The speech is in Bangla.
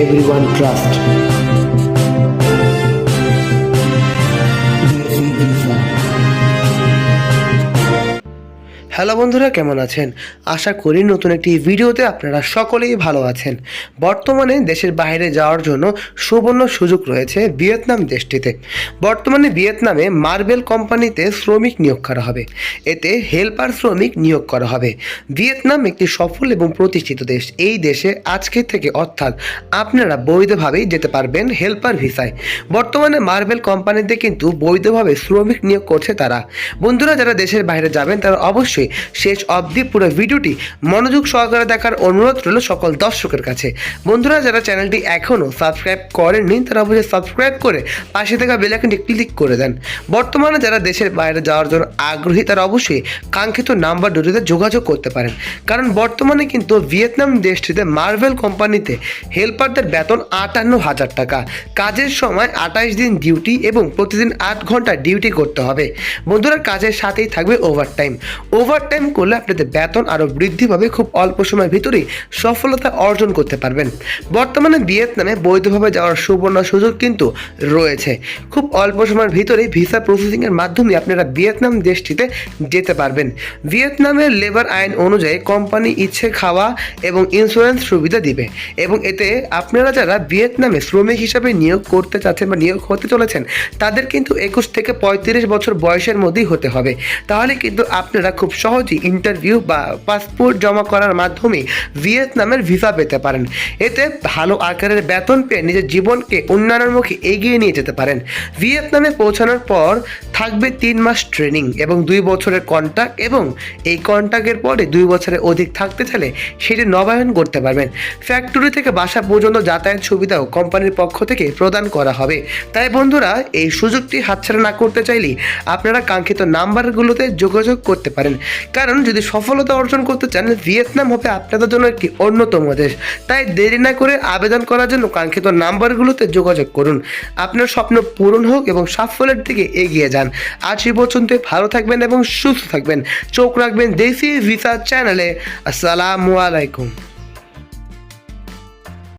everyone trust. হ্যালো বন্ধুরা, কেমন আছেন? আশা করি নতুন একটি ভিডিওতে আপনারা সকলেই ভালো আছেন। বর্তমানে দেশের বাইরে যাওয়ার জন্য সুবর্ণ সুযোগ রয়েছে ভিয়েতনাম দেশটিতে। বর্তমানে ভিয়েতনামে মার্বেল কোম্পানিতে শ্রমিক নিয়োগ করা হবে। এতে হেল্পার শ্রমিক নিয়োগ করা হবে। ভিয়েতনাম একটি সফল এবং প্রতিষ্ঠিত দেশ। এই দেশে আজকে থেকে অর্থাৎ আপনারা বৈধভাবেই যেতে পারবেন হেল্পার ভিসায়। বর্তমানে মার্বেল কোম্পানিতে কিন্তু বৈধভাবে শ্রমিক নিয়োগ করছে তারা। বন্ধুরা, যারা দেশের বাইরে যাবেন তারা অবশ্যই শেষ অবধি পুরো ভিডিওটি মনোযোগ সহকারে দেখার অনুরোধ রইল সকল দর্শকের কাছে। বন্ধুরা, যারা চ্যানেলটি এখনও সাবস্ক্রাইব করেননি তারা অবশ্যই সাবস্ক্রাইব করে পাশে থাকা বেল আইকনটি ক্লিক করে দেন। বর্তমানে যারা দেশের বাইরে যাওয়ার জন্য আগ্রহী তারা অবশ্যই কাঙ্ক্ষিত নাম্বার দুটিতে যোগাযোগ করতে পারেন, কারণ বর্তমানে কিন্তু ভিয়েতনাম দেশটিতে মার্বেল কোম্পানিতে হেল্পারদের বেতন 58,000 টাকা। কাজের সময় 28 দিন ডিউটি এবং প্রতিদিন 8 ঘন্টা ডিউটি করতে হবে। বন্ধুরা, কাজের সাথেই থাকবে ওভারটাইম করলে আপনাদের বেতন আরও বৃদ্ধি পাবে। খুব অল্প সময়ের ভিতরেই সফলতা অর্জন করতে পারবেন। বর্তমানে ভিয়েতনামে বৈধভাবে যাওয়ার সুবর্ণ সুযোগ কিন্তু রয়েছে। খুব অল্প সময়ের ভিতরেই ভিসা প্রসেসিংয়ের মাধ্যমে আপনারা ভিয়েতনাম দেশটিতে যেতে পারবেন। ভিয়েতনামের লেবার আইন অনুযায়ী কোম্পানি ইচ্ছে খাওয়া এবং ইন্স্যুরেন্স সুবিধা দিবে, এবং এতে আপনারা যারা ভিয়েতনামে শ্রমিক হিসাবে নিয়োগ করতে চাচ্ছেন বা নিয়োগ হতে চলেছেন তাদের কিন্তু 21 থেকে 35 বছর বয়সের মধ্যেই হতে হবে। তাহলে কিন্তু আপনারা খুব সহজেই ইন্টারভিউ বা পাসপোর্ট জমা করার মাধ্যমে ভিয়েতনামের ভিসা পেতে পারেন। এতে ভালো আকারের বেতন পেয়ে নিজের জীবনকে উন্নয়নের মুখে এগিয়ে নিয়ে যেতে পারেন। ভিয়েতনামে পৌঁছানোর পর থাকবে 3 মাস ট্রেনিং এবং 2 বছরের কন্ট্রাক্ট, এবং এই কন্ট্রাক্টের পরে 2 বছরের অধিক থাকতে চাইলে সেটি নবায়ন করতে পারবেন। ফ্যাক্টরি থেকে বাসা পর্যন্ত যাতায়াত সুবিধাও কোম্পানির পক্ষ থেকে প্রদান করা হবে। তাই বন্ধুরা, এই সুযোগটি হাতছাড়া না করতে চাইলেই আপনারা কাঙ্ক্ষিত নাম্বারগুলোতে যোগাযোগ করতে পারেন, কারণ যদি সফলতা অর্জন করতে চান ভিয়েতনাম হবে আপনাদের জন্য একটি অন্যতম দেশ। তাই দেরি না করে আবেদন করার জন্য কাঙ্ক্ষিত নাম্বারগুলোতে যোগাযোগ করুন। আপনার স্বপ্ন পূরণ হোক এবং সাফল্যের দিকে এগিয়ে যান। আজ এই পর্যন্ত ভালো থাকবেন এবং সুস্থ থাকবেন। চোখ রাখবেন দেশি ভিসা চ্যানেলে। আসসালামু আলাইকুম।